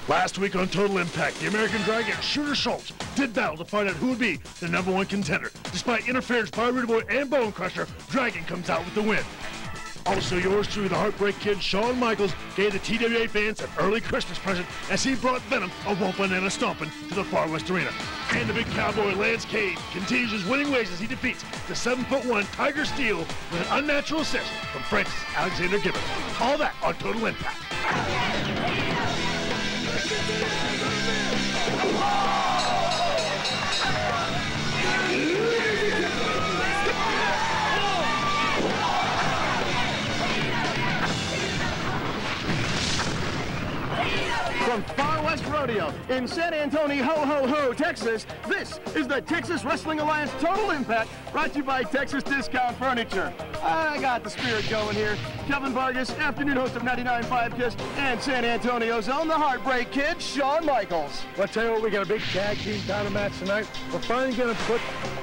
Last week on Total Impact, the American Dragon Shooter Schultz did battle to find out who would be the #1 contender. Despite interference by Rudy Boy and Bone Crusher, Dragon comes out with the win. Also yours truly, the Heartbreak Kid, Shawn Michaels, gave the TWA fans an early Christmas present as he brought Venom, a whomping and a stomping, to the Far West Arena. And the big cowboy Lance Cade continues his winning ways as he defeats the 7'1" Tiger Steel with an unnatural assist from Francis Alexander Gibbons. All that on Total Impact. From Far West Rodeo in San Antonio, ho, Texas, this is the Texas Wrestling Alliance Total Impact, brought to you by Texas Discount Furniture. I got the spirit going here. Kevin Vargas, afternoon host of 99.5 KISS, and San Antonio's own, the Heartbreak Kid, Shawn Michaels. Well, I'll tell you what, we got a big tag team title match tonight. We're finally going to put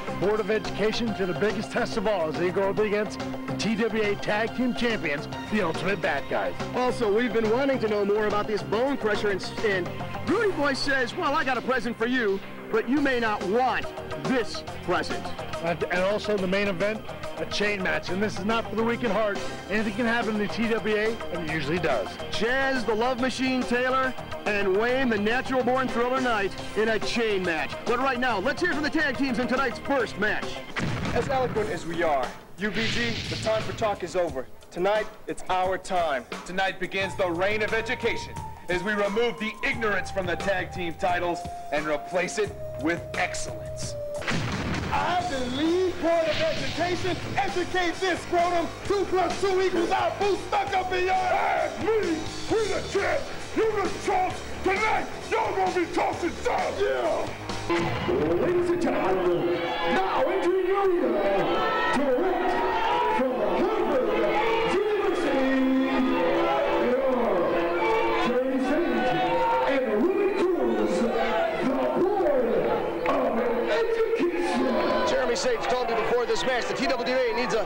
the Board of Education to the biggest test of all as they go up against the TWA Tag Team Champions, the Ultimate Bad Guys. Also, we've been wanting to know more about this Bone Crusher, and Rudy Boy says, well, I got a present for you, but you may not want this present. And also the main event, a chain match. And this is not for the weak at heart. Anything can happen in the TWA, and it usually does. Jazz, the Love Machine Taylor, and Wayne, the Natural Born Thriller Knight, in a chain match. But right now, let's hear from the tag teams in tonight's first match. As eloquent as we are, UBG, the time for talk is over. Tonight, it's our time. Tonight begins the reign of education as we remove the ignorance from the tag team titles and replace it with excellence. I believe Board of Education, educate this scrotum. 2 + 2 equals our boots stuck up in your ass. Me, we the champ, you the toss. Tonight, y'all gonna be tossing stuff. Yeah. Ladies and gentlemen, now entering the arena, direct from Harvard University, Jerry Sage and Rudy Cruz, the Board of Education. Jeremy Sage told me before this match the TWA needs a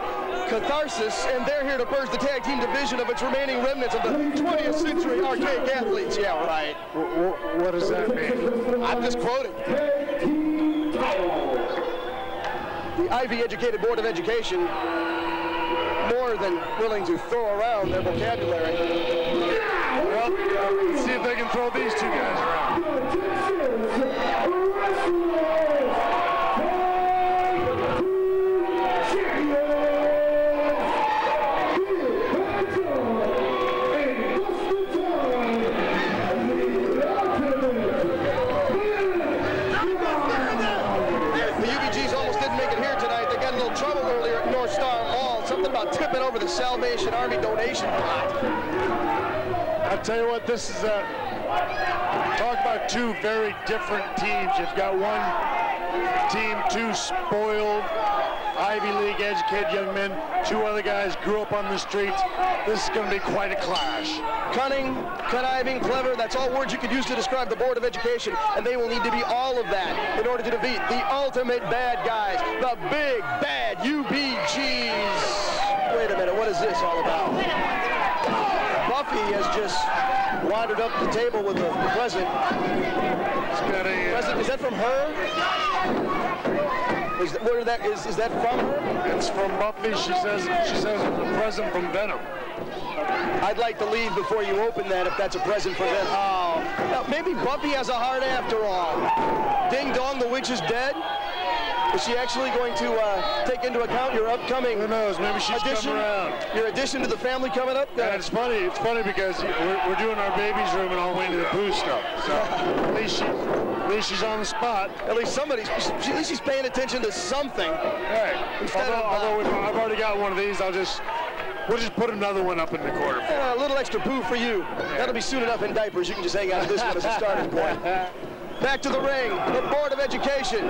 catharsis, and they're here to purge the tag team division of its remaining remnants of the 20th century archaic athletes. Yeah, right. What does that mean? I'm just quoting. The Ivy-educated Board of Education, more than willing to throw around their vocabulary. Well, let's see if they can throw these two guys around. Tipping over the Salvation Army donation pot. I'll tell you what, this is talk about two very different teams. You've got one team, two spoiled Ivy League educated young men. Two other guys grew up on the streets. This is going to be quite a clash. Cunning, conniving, clever, that's all words you could use to describe the Board of Education, and they will need to be all of that in order to defeat the ultimate bad guys, the big bad UBGs. Wait a minute, what is this all about? Buffy has just wandered up the table with a present. Present, is that from her? Is that from her? It's from Buffy. She says it's a present from Venom. I'd like to leave before you open that if that's a present for Venom. Oh, now, maybe Buffy has a heart after all. Ding dong, the witch is dead. Is she actually going to take into account your upcoming Who knows? Maybe she's addition? coming around. Your addition to the family coming up? Yeah, it's funny. It's funny because we're doing our baby's room and all Winnie the Pooh stuff. So at least she's on the spot. At least she's paying attention to something. Right. Although I've already got one of these, we'll just put another one up in the corner. A little extra poo for you. That'll be soon enough in diapers. You can just hang out this one as a starting point. Back to the ring, the Board of Education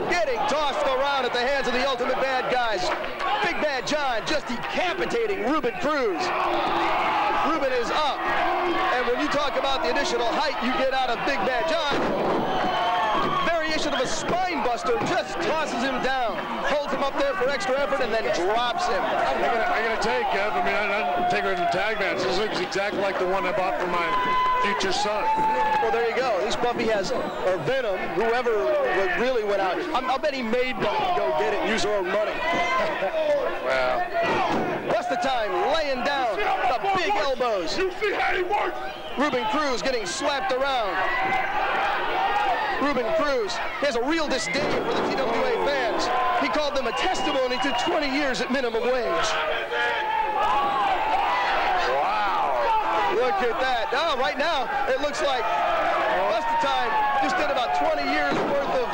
getting tossed around at the hands of the ultimate bad guys. Big Bad John just decapitating Ruben Cruz. Ruben is up. And when you talk about the additional height you get out of Big Bad John, variation of a spine buster just tosses him down, holds him up there for extra effort, and then drops him. I gotta take, Kev. I mean, I didn't take her in the tag match. This looks exactly like the one I bought for my future son. Well, there you go. At least Buffy has, or Venom, whoever really went out. I'll bet he made Buffy go get it and use her own money. Well, Bust the time, laying down the big elbows. You see how he works? Ruben Cruz getting slapped around. Ruben Cruz has a real disdain for the TWA fans. He called them a testimony to 20 years at minimum wage. Wow. Look at that. Oh, right now, it looks like Bust the Time just did about 20 years worth of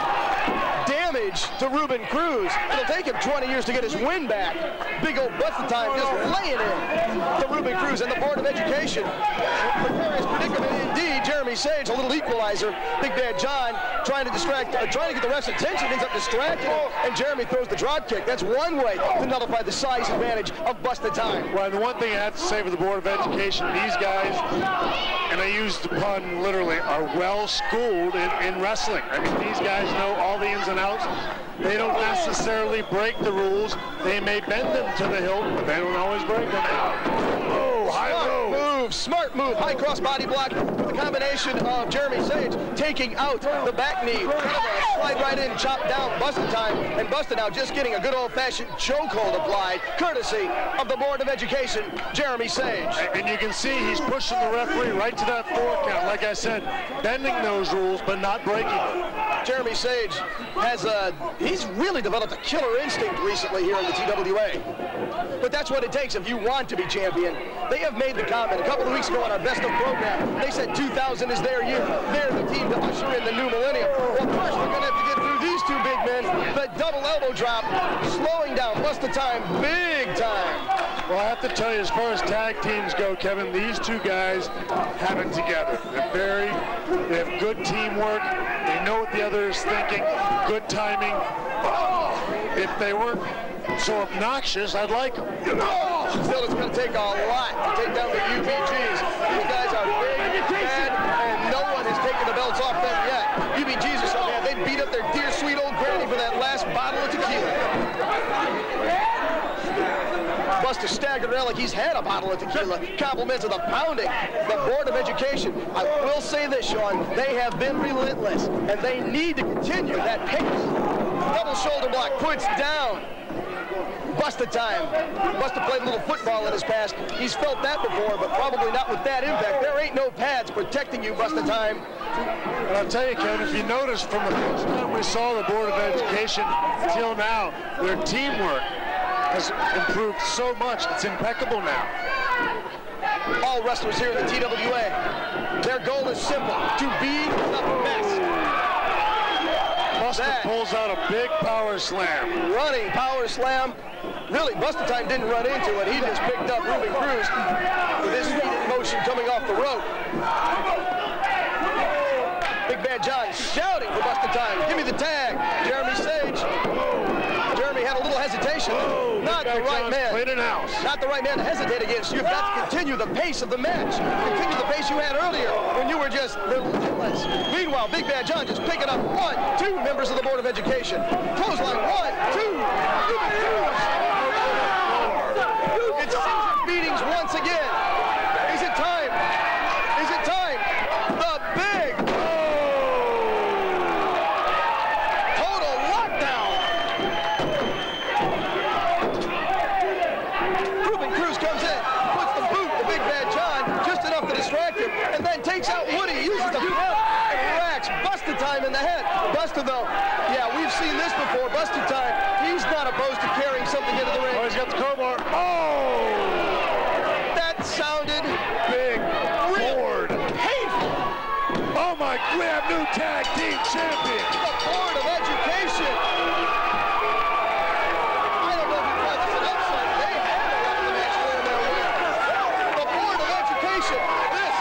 damage to Ruben Cruz. It'll take him 20 years to get his win back. Big old Bust the Time just laying in to Ruben Cruz and the Board of Education. Precarious predicament indeed. Jeremy Sage, a little equalizer. Big Bad John trying to distract, trying to get the ref's attention, ends up distracting him, and Jeremy throws the drop kick. That's one way to nullify the size advantage of Bust the Time. well, the one thing I have to say for the Board of Education, these guys, and I use the pun literally, are well schooled in wrestling. I mean, these guys know all the ins and outs. They don't necessarily break the rules. They may bend them to the hilt, but they don't always break them. Oh, high low. Smart move, high cross body block with a combination of Jeremy Sage taking out the back knee. Kind of a slide right in, chop down, Busted Time, and Busted now just getting a good old-fashioned chokehold applied, courtesy of the Board of Education, Jeremy Sage. And you can see he's pushing the referee right to that 4 count. Like I said, bending those rules, but not breaking them. Jeremy Sage has he's really developed a killer instinct recently here in the TWA. But that's what it takes if you want to be champion. They have made the comment a couple of weeks ago on our Best of program. They said 2000 is their year. They're the team to usher in the new millennium. Well, first we're going to have to get through these two big men. The double elbow drop, slowing down Bust the Time, big time. Well, I have to tell you, as far as tag teams go, Kevin, these two guys have it together. They have good teamwork. They know what the other is thinking. Good timing. Oh, if they weren't so obnoxious, I'd like them. Still, it's going to take a lot to take down the UBGs. These guys are big, bad, and no one has taken the belts off them yet. UBGs are so bad, they beat up their dear sweet old granny for that last bottle of tequila. Buster staggered around like he's had a bottle of tequila. Compliments of the pounding. The Board of Education, I will say this, Sean, they have been relentless, and they need to continue that pace. Double shoulder block, puts down. Busted Time. Buster played a little football in his past. He's felt that before, but probably not with that impact. There ain't no pads protecting you, Busted Time. And I'll tell you, Ken, if you notice from the first time we saw the Board of Education till now, their teamwork has improved so much. It's impeccable now. All wrestlers here in the TWA, their goal is simple, to be the best. Buster pulls out a big power slam. Running power slam. Really, Busted Time didn't run into it. He just picked up Ruben Cruz with his feet in motion coming off the rope. Big Bad John shouting for Busted Time. Give me the tag. Jeremy Sage. Jeremy had a little hesitation. Not the right man. Not the right man to hesitate against. You've got to continue the pace of the match. Continue the pace you had earlier when you were just relentless. Meanwhile, Big Bad John just picking up 1, 2 members of the Board of Education. Clothesline, 1, 2. It's season beatings once again. Is it time? Is it time? The big total lockdown. Ruben Cruz comes in, puts the boot to Big Bad John, just enough to distract him, and then takes out Woody, uses the belt, and racks Busted Time in the head. Busted, though, yeah, we've seen this before. Busted Time, he's not opposed to carrying something into the ring. Oh, he's got the crowbar. Oh! That sounded Big Board. painful. Oh my, we have new tag team champion. The Board of Education. I don't know if you call this an upset. They had a lot of the match for them. The Board of Education. This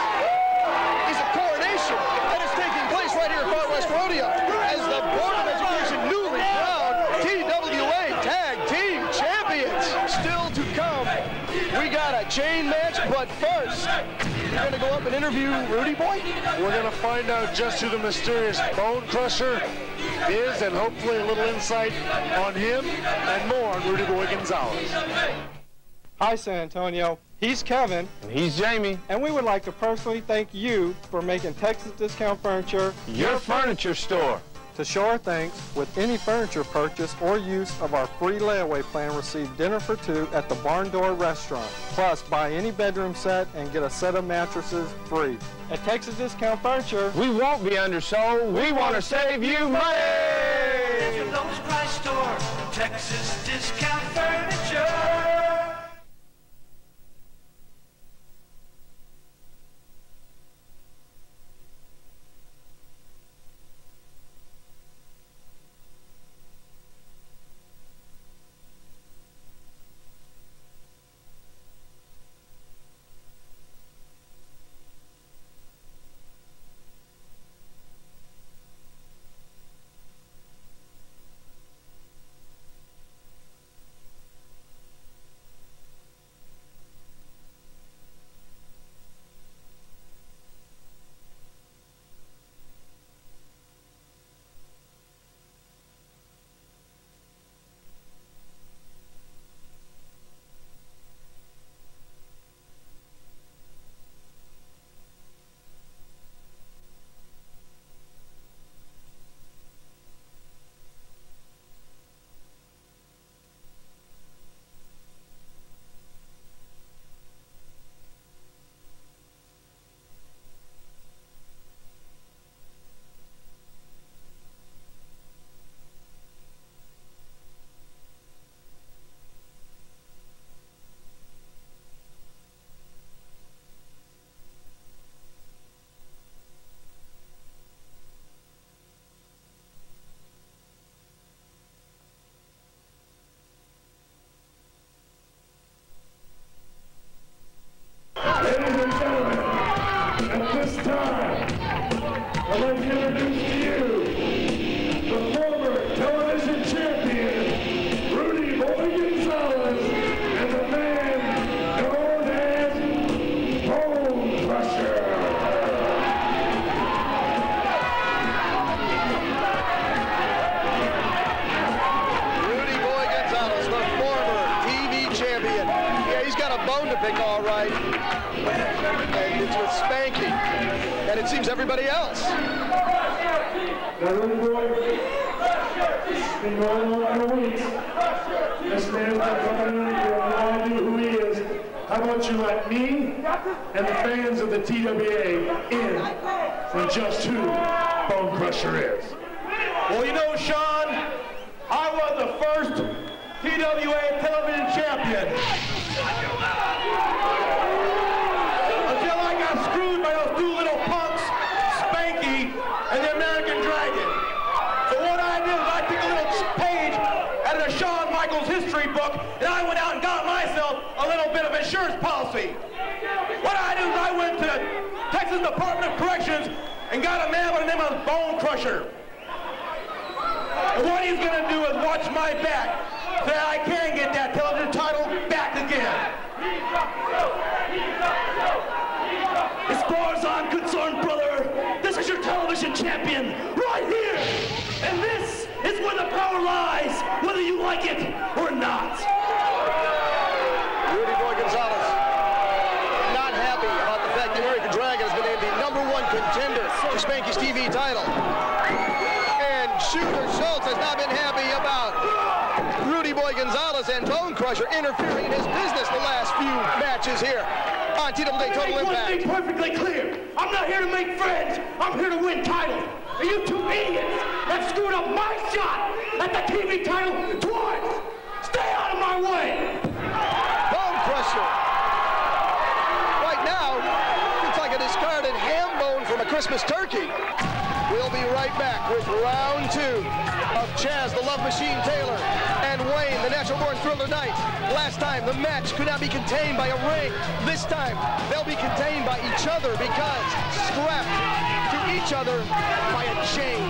is a coronation that is taking place right here at Far West Rodeo as the Board of Education newly crowned TWA Tag Team Champions. Still to come, we got a chain match, but first, you're going to go up and interview Rudy Boy? We're going to find out just who the mysterious Bone Crusher is, and hopefully a little insight on him and more on Rudy Boy Gonzalez. Hi, San Antonio. He's Kevin. And he's Jamie. And we would like to personally thank you for making Texas Discount Furniture your furniture store. To show our thanks, with any furniture purchase or use of our free layaway plan, receive dinner for two at the Barn Door Restaurant. Plus, buy any bedroom set and get a set of mattresses free. At Texas Discount Furniture, we won't be undersold. We want to save you money! It's your lowest price store, Texas Discount Furniture. Ladies and gentlemen, at this time, I'd like to introduce to you the former television champion, Rudy Boy Gonzalez, and the man known as Bone Crusher. Rudy Boy Gonzalez, the former TV champion. Yeah, he's got a bone to pick, all right. And it's with Spanky. And it seems everybody else. Now, Rudy Boy, it's been going on for weeks. This man's been coming in, you have no idea who he is. How about you let me and the fans of the TWA in on just who Bone Crusher is? Well, you know, Sean, I was the first TWA television champion. Until I got screwed by those two little punks, Spanky and the American Dragon. So what I did was I took a little page out of the Shawn Michaels history book, and I went out and got myself a little bit of insurance policy. What I did was I went to the Texas Department of Corrections and got a man by the name of Bone Crusher. And what he's going to do is watch my back so that I can get that television title back again. As far as I'm concerned, brother, this is your television champion right here. And this is where the power lies, whether you like it or not. Rudy Boy Gonzalez, not happy about the fact the American Dragon has been named the #1 contender to Spanky's TV title. And Shooter Schultz has not been happy about Rudy Boy Gonzalez and Bone Crusher interfering in his business the last few matches here on TWA Total Impact. One thing perfectly clear. I'm not here to make friends. I'm here to win titles. And you two idiots have screwed up my shot at the TV title twice. Stay out of my way. Bone Crusher. Right now, it's like a discarded ham bone from a Christmas turkey. We'll be right back with round 2 of Chaz the Love Machine Taylor and Wayne the Natural Born Thriller Knight. Last time, the match could not be contained by a ring. This time, they'll be contained by each other because strapped to each other by a chain.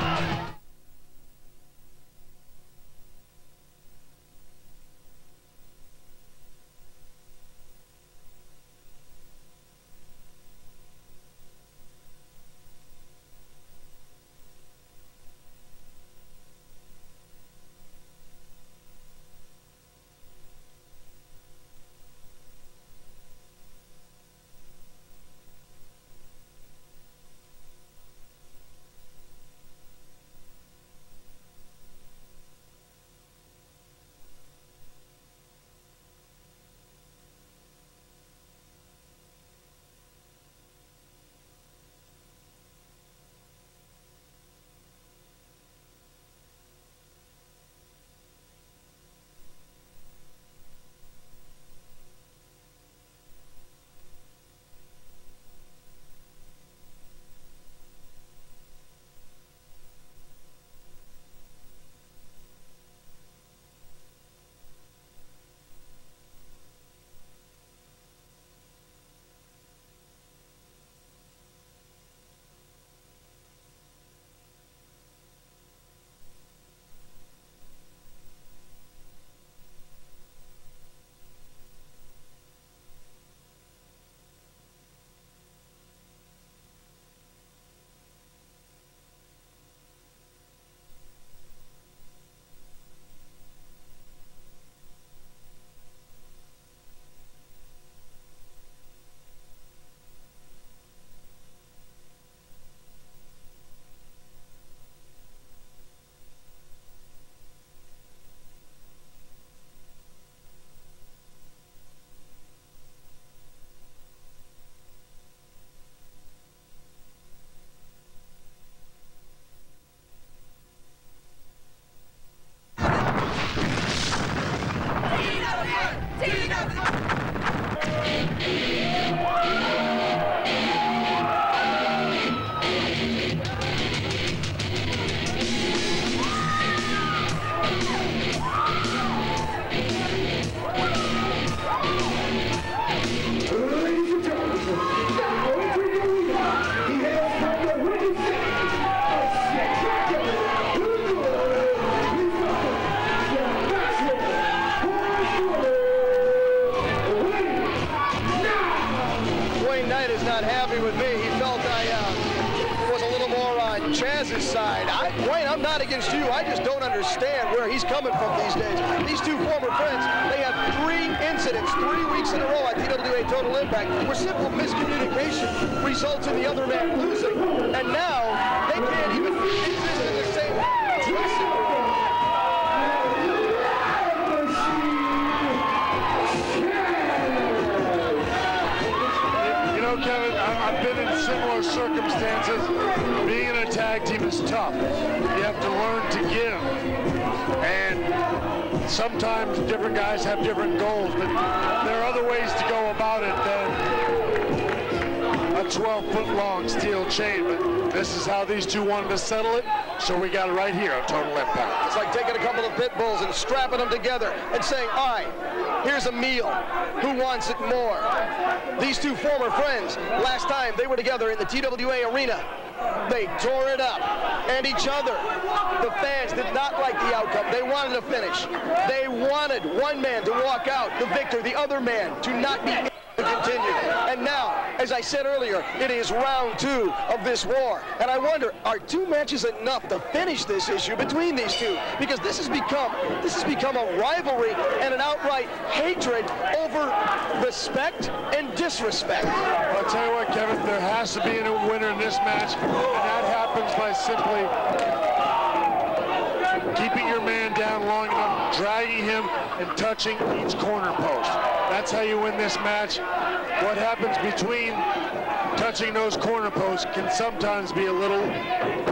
Chaz's side. Wayne, I'm not against you. I just don't understand where he's coming from these days. These two former friends, they have 3 incidents, 3 weeks in a row at TWA Total Impact, where simple miscommunication results in the other man losing. And now, they can't even exist in the same dressing room. Kevin, I've been in similar circumstances. Being in a tag team is tough. You have to learn to give. And sometimes different guys have different goals, but there are other ways to go about it than a 12-foot-long steel chain. But this is how these two wanted to settle it, so we got it right here on Total Impact. It's like taking a couple of pit bulls and strapping them together and saying, all right, here's a meal. Who wants it more? These two former friends, last time they were together in the TWA arena, they tore it up, and each other. The fans did not like the outcome. They wanted to finish. They wanted one man to walk out, the victor, the other man to not be able to continue. And now, as I said earlier, it is round 2 of this war. And I wonder, are 2 matches enough to finish this issue between these two? Because this has become a rivalry and an outright hatred over respect and disrespect. I'll tell you what, Kevin, there has to be a winner in this match, and that happens by simply keeping your man down long enough, dragging him, and touching each corner post. That's how you win this match. What happens between touching those corner posts can sometimes be a little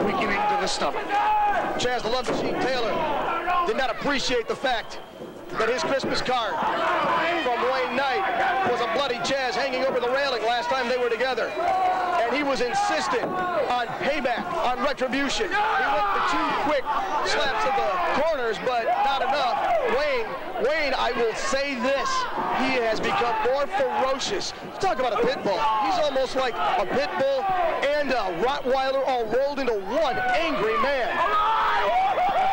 weakening to the stomach. Chaz the Love Machine Taylor did not appreciate the fact that his Christmas card from Wayne Knight was a bloody Chaz hanging over the railing last time they were together. And he was insistent on payback, on retribution. He went for 2 quick slaps of the corners, but not enough. Wayne, I will say this, he has become more ferocious. Talk about a pit bull. He's almost like a pit bull and a Rottweiler all rolled into one angry man.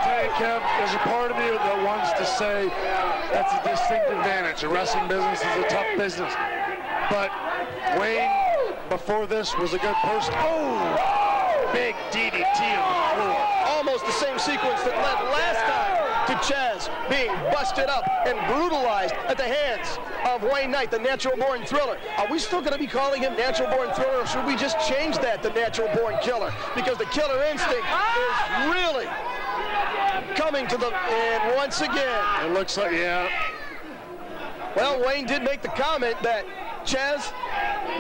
Hey, Kev, there's a part of me that wants to say that's a distinct advantage. The wrestling business is a tough business. But Wayne, before this, was a good person. Oh! Big DDT on the floor. Almost the same sequence that led last time to Chaz being busted up and brutalized at the hands of Wayne Knight, the Natural Born Thriller. Are we still going to be calling him Natural Born Thriller, or should we just change that to Natural Born Killer? Because the killer instinct is really coming to the end once again. It looks like, yeah. Well, Wayne did make the comment that, Chaz,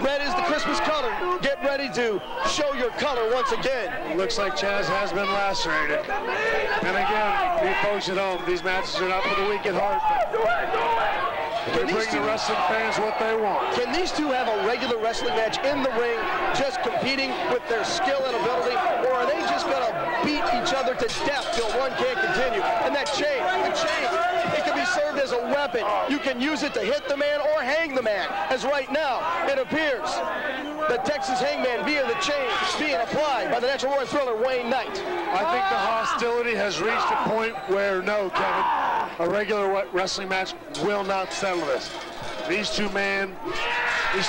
red is the Christmas color. Get ready to show your color once again. It looks like Chaz has been lacerated. And again, you folks at home, these matches are not for the weak at heart. They bring the wrestling fans what they want. Can these two have a regular wrestling match in the ring, just competing with their skill and ability, or are they just going to beat each other to death till one can't continue? And that chain, it can be served as a weapon. You can use it to hit the man or hang the man. As right now, it appears the Texas Hangman via the chain being applied by the Natural Born Thriller, Wayne Knight. I think the hostility has reached a point where, no, Kevin, a regular wrestling match will not settle this. These two men, they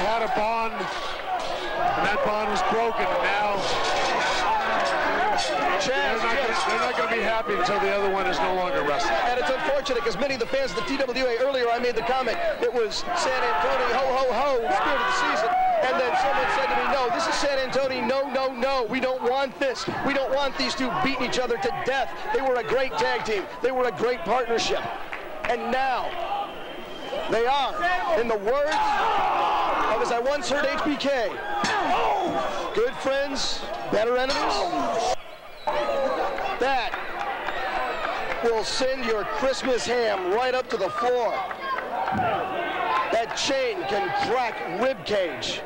had a bond, and that bond was broken. Now, they're not going to be happy until the other one is no longer wrestling. And it's unfortunate because many of the fans of the TWA, earlier I made the comment, it was San Antonio, ho, ho, ho, spirit of the season. And then someone said to me, no, this is San Antonio, no, no, no, we don't want this. We don't want these two beating each other to death. They were a great tag team. They were a great partnership. And now, they are, in the words of, as I once heard HBK, good friends, better enemies. That will send your Christmas ham right up to the floor. That chain can crack rib cage.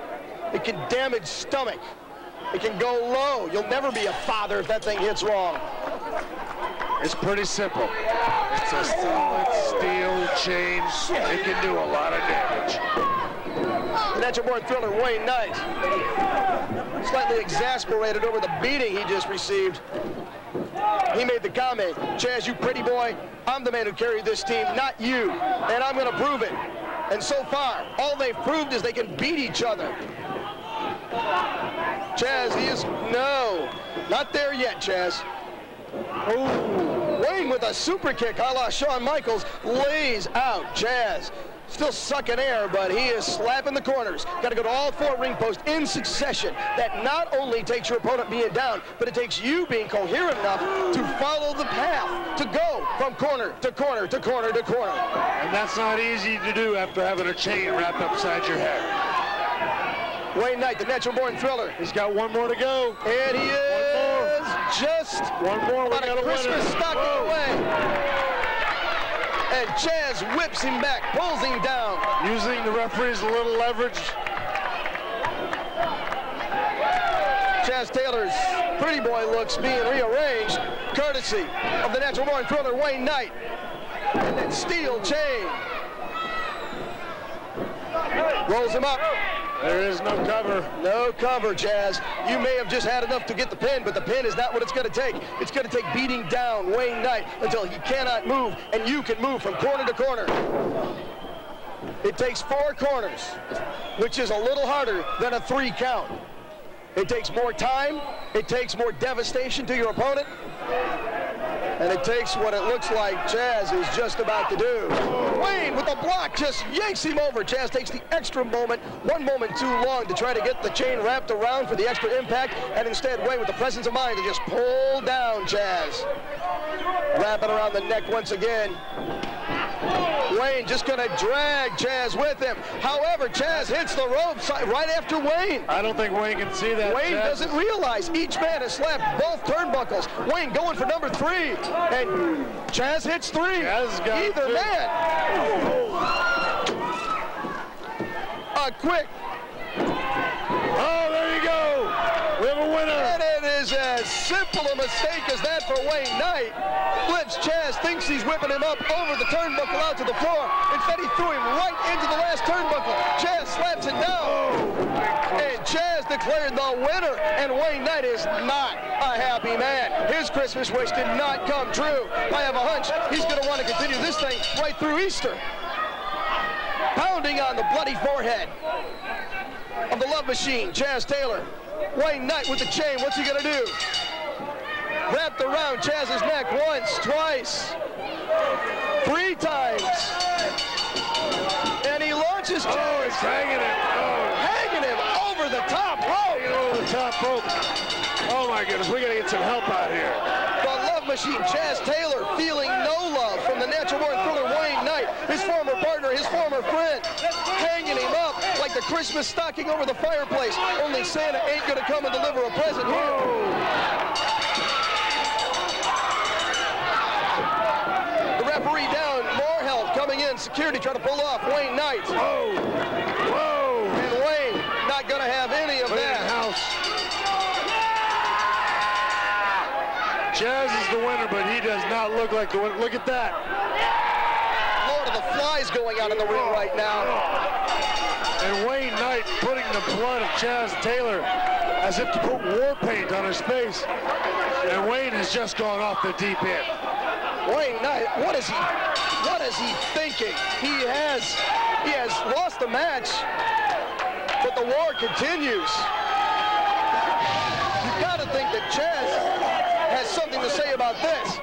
It can damage stomach. It can go low. You'll never be a father if that thing hits wrong. It's pretty simple. It's a solid steel chain. It can do a lot of damage. The Natural Born Thriller, Wayne Knight, slightly exasperated over the beating he just received. He made the comment, Chaz, you pretty boy, I'm the man who carried this team, not you, and I'm going to prove it. And so far, all they've proved is they can beat each other. Chaz, he is, no, not there yet, Chaz. Oh, Wayne with a super kick a la Shawn Michaels lays out Chaz. Still sucking air, but he is slapping the corners. Got to go to all 4 ring posts in succession. That not only takes your opponent being down, but it takes you being coherent enough to follow the path, to go from corner to corner to corner to corner. And that's not easy to do after having a chain wrapped upside your head. Wayne Knight, the natural-born thriller. He's got one more to go. And he is just one more. About a Christmas stocking away. And Chaz whips him back, pulls him down. Using the referee's little leverage. Chaz Taylor's pretty boy looks being rearranged, courtesy of the natural-born thriller, Wayne Knight. And then steel chain. Rolls him up. There is no cover. No cover, Chaz. You may have just had enough to get the pin, but the pin is not what it's going to take. It's going to take beating down Wayne Knight until he cannot move, and you can move from corner to corner. It takes 4 corners, which is a little harder than a 3 count. It takes more time. It takes more devastation to your opponent. And it takes what it looks like Chaz is just about to do. Wayne with the block just yanks him over. Chaz takes the extra moment, 1 moment too long to try to get the chain wrapped around for the extra impact, and instead Wayne with the presence of mind to just pull down Chaz. Wrapping around the neck once again. Wayne just going to drag Chaz with him. However, Chaz hits the ropes right after Wayne. I don't think Wayne can see that. Wayne doesn't realize each man has slapped both turnbuckles. Wayne going for number 3, and Chaz hits 3. Either man. A quick. Oh, there you go. We have a winner. And it is as simple a mistake as that for Wayne Knight. Flips Chaz, thinks he's whipping him up over the turnbuckle out to the floor. Instead, he threw him right into the last turnbuckle. Chaz slaps it down. And Chaz declared the winner. And Wayne Knight is not a happy man. His Christmas wish did not come true. I have a hunch he's going to want to continue this thing right through Easter. Pounding on the bloody forehead of the Love Machine, Chaz Taylor. Wayne Knight with the chain. What's he going to do? Wrapped around Chaz's neck once, twice, 3 times. And he launches Chaz. Oh, he's hanging him. Oh. Hanging him over the top rope. Hanging over the top rope. Oh, my goodness. We got to get some help out here. The Love Machine, Chaz Taylor, feeling no love from the natural-born thriller Wayne Knight, his former partner, his former friend, hanging him up like the Christmas stocking over the fireplace. Only Santa ain't going to come and deliver a present here. The referee down, more help coming in. Security trying to pull off Wayne Knight. Whoa! Whoa! And Wayne not going to have any of that. Chaz is the winner, but he does not look like the winner. Look at that. Lord of the Flies going on in the ring right now. And Wayne Knight putting the blood of Chaz Taylor as if to put war paint on his face. And Wayne has just gone off the deep end. Wayne Knight, what is he thinking? He has lost the match, but the war continues. You've got to think that Chaz has something to say about this.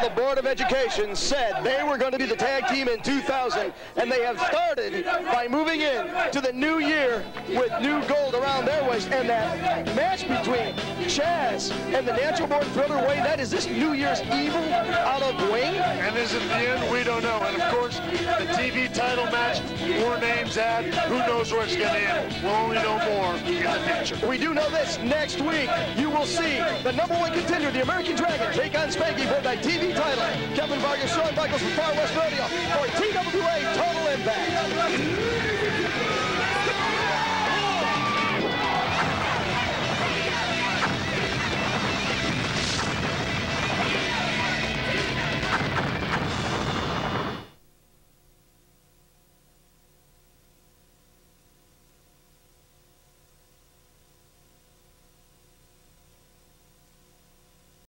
The Board of Education said they were going to be the tag team in 2000, and they have started by moving in to the new year with new gold around their waist. And that match between Chaz and the Natural Born Thriller, Wayne, that is this New Year's Evil out of Wayne? And is it the end? We don't know. And of course, the TV title match, more names add. Who knows where it's going to end? We'll only know more in the future. We do know this. Next week, you will see the #1 contender, the American Dragon, take on Spanky for that TV title. Kevin Vargas, Shawn Michaels from Far West Rodeo for TWA Total Impact.